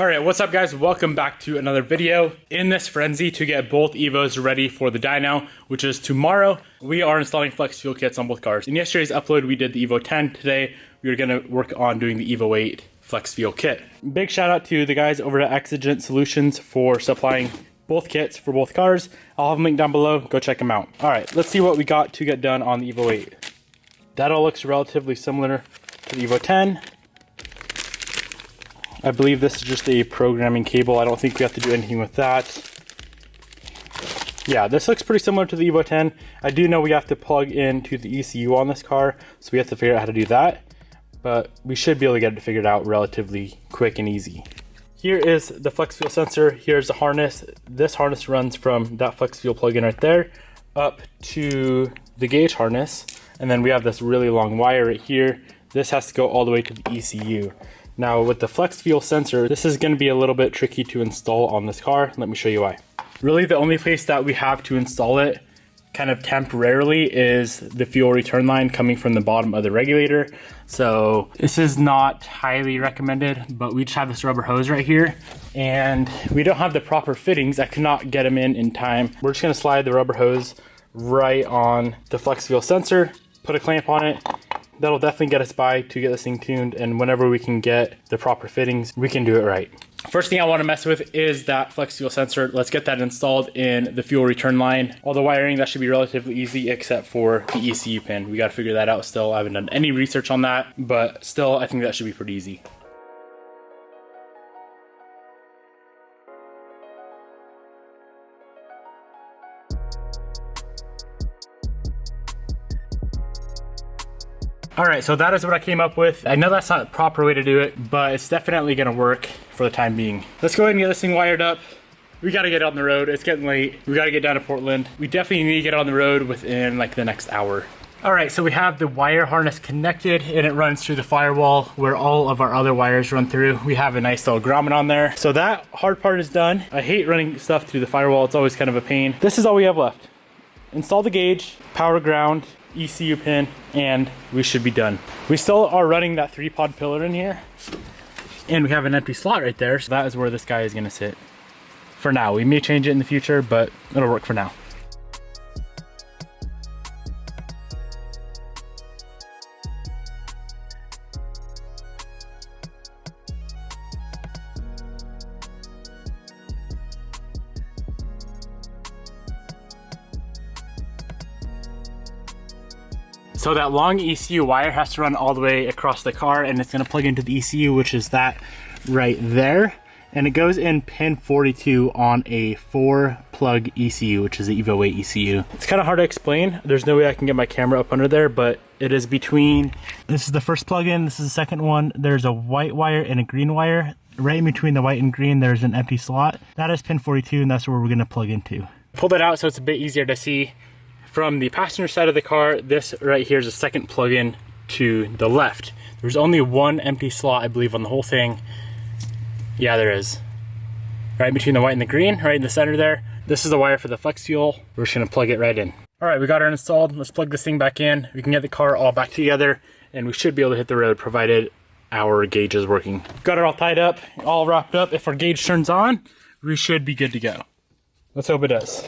All right, what's up guys? Welcome back to another video. In this frenzy to get both Evos ready for the dyno, which is tomorrow, we are installing flex fuel kits on both cars. In yesterday's upload, we did the Evo 10. Today, we are gonna work on doing the Evo 8 flex fuel kit. Big shout out to the guys over at Exigent Solutions for supplying both kits for both cars. I'll have a link down below, go check them out. All right, let's see what we got to get done on the Evo 8. That all looks relatively similar to the Evo 10. I believe this is just a programming cable. I don't think we have to do anything with that. Yeah, this looks pretty similar to the Evo 10. I do know we have to plug into the ECU on this car, so we have to figure out how to do that. But we should be able to get it figured out relatively quick and easy. Here is the flex fuel sensor. Here's the harness. This harness runs from that flex fuel plug-in right there up to the gauge harness. And then we have this really long wire right here. This has to go all the way to the ECU. Now with the flex fuel sensor, this is going to be a little bit tricky to install on this car. Let me show you why. Really the only place that we have to install it kind of temporarily is the fuel return line coming from the bottom of the regulator. So this is not highly recommended, but we just have this rubber hose right here and we don't have the proper fittings. I could not get them in time. We're just going to slide the rubber hose right on the flex fuel sensor, put a clamp on it. That'll definitely get us by to get this thing tuned, and whenever we can get the proper fittings, we can do it right. First thing I want to mess with is that flex fuel sensor. Let's get that installed in the fuel return line. All the wiring, that should be relatively easy except for the ECU pin. We got to figure that out still. I haven't done any research on that, but still I think that should be pretty easy. All right, so that is what I came up with. I know that's not the proper way to do it, but it's definitely gonna work for the time being. Let's go ahead and get this thing wired up. We gotta get on the road. It's getting late. We gotta get down to Portland. We definitely need to get on the road within like the next hour. All right, so we have the wire harness connected and it runs through the firewall where all of our other wires run through. We have a nice little grommet on there. So that hard part is done. I hate running stuff through the firewall. It's always kind of a pain. This is all we have left. Install the gauge, power ground, ECU pin, and we should be done. We still are running that 3-pod pillar in here, and we have an empty slot right there, so that is where this guy is going to sit for now. We may change it in the future, but it'll work for now. So that long ECU wire has to run all the way across the car, and it's gonna plug into the ECU, which is that right there. And it goes in pin 42 on a 4-plug ECU, which is the Evo 8 ECU. It's kind of hard to explain. There's no way I can get my camera up under there, but it is between, this is the first plug-in, this is the second one. There's a white wire and a green wire. Right in between the white and green, there's an empty slot. That is pin 42, and that's where we're gonna plug into. Pull that out so it's a bit easier to see. From the passenger side of the car, this right here is a second plug-in to the left. There's only one empty slot, I believe, on the whole thing. Yeah, there is. Right between the white and the green, right in the center there. This is the wire for the flex fuel. We're just gonna plug it right in. All right, we got it installed. Let's plug this thing back in. We can get the car all back together, and we should be able to hit the road, provided our gauge is working. Got it all tied up, all wrapped up. If our gauge turns on, we should be good to go. Let's hope it does.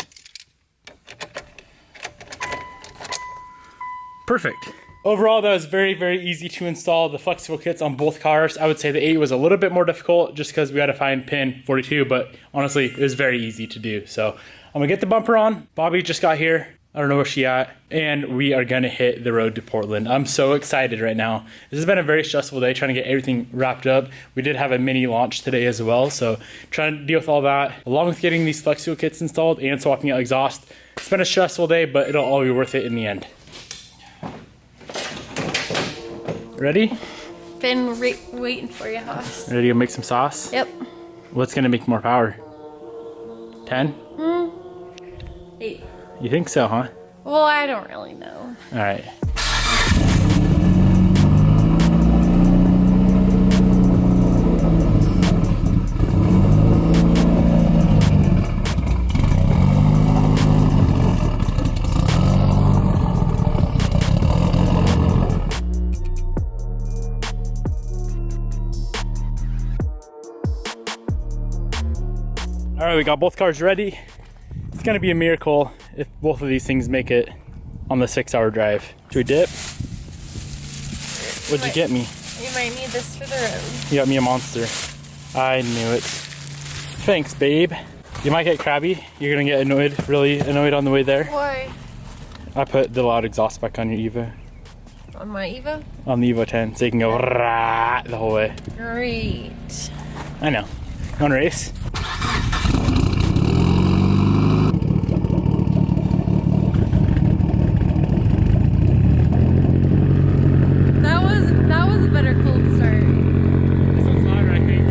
Perfect. Overall, that was very, very easy to install the flex fuel kits on both cars. I would say the 8 was a little bit more difficult just because we had to find pin 42, but honestly, it was very easy to do. So I'm gonna get the bumper on. Bobby just got here. I don't know where she at. And we are gonna hit the road to Portland. I'm so excited right now. This has been a very stressful day trying to get everything wrapped up. We did have a mini launch today as well. So trying to deal with all that, along with getting these flex fuel kits installed and swapping out exhaust. It's been a stressful day, but it'll all be worth it in the end. Ready? Been waiting for you, Hoss. Ready to make some sauce? Yep. What's gonna make more power? 10? 8. You think so, huh? Well, I don't really know. All right. All right, we got both cars ready. It's gonna be a miracle if both of these things make it on the 6-hour drive. Should we dip? What'd you get me? You might need this for the road. You got me a monster. I knew it. Thanks, babe. You might get crabby. You're gonna get annoyed, really annoyed on the way there. Why? I put the loud exhaust back on your Evo. On my Evo? On the Evo 10, so you can go rah the whole way. Great. I know. You wanna race? That was a better cold start. This one's louder, I think.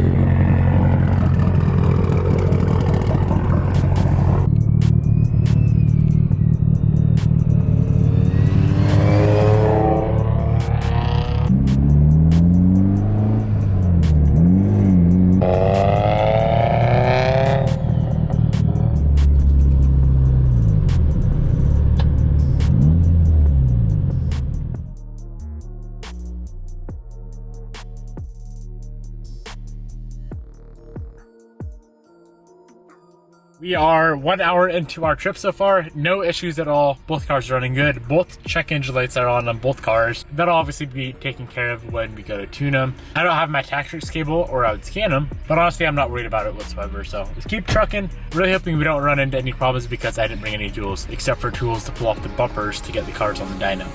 We are 1 hour into our trip so far. No issues at all. Both cars are running good. Both check engine lights are on both cars. That'll obviously be taken care of when we go to tune them. I don't have my Taxrix cable or I would scan them, but honestly, I'm not worried about it whatsoever. So let's keep trucking. Really hoping we don't run into any problems because I didn't bring any tools, except for tools to pull off the bumpers to get the cars on the dyno.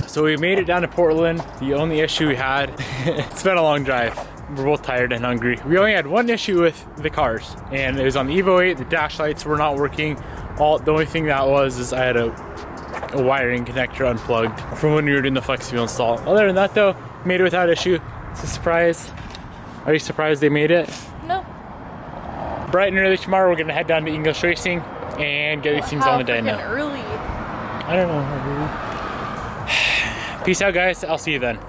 So we made it down to Portland. The only issue we had, it's been a long drive. We're both tired and hungry. We only had one issue with the cars, and it was on the Evo 8. The dash lights were not working. The only thing that was is I had a wiring connector unplugged from when we were doing the flex fuel install. Other than that though, made it without issue. It's a surprise. Are you surprised they made it? No. Bright and early tomorrow, we're gonna head down to English Racing and get these things on the dyno. Early. I don't know. Peace out, guys. I'll see you then.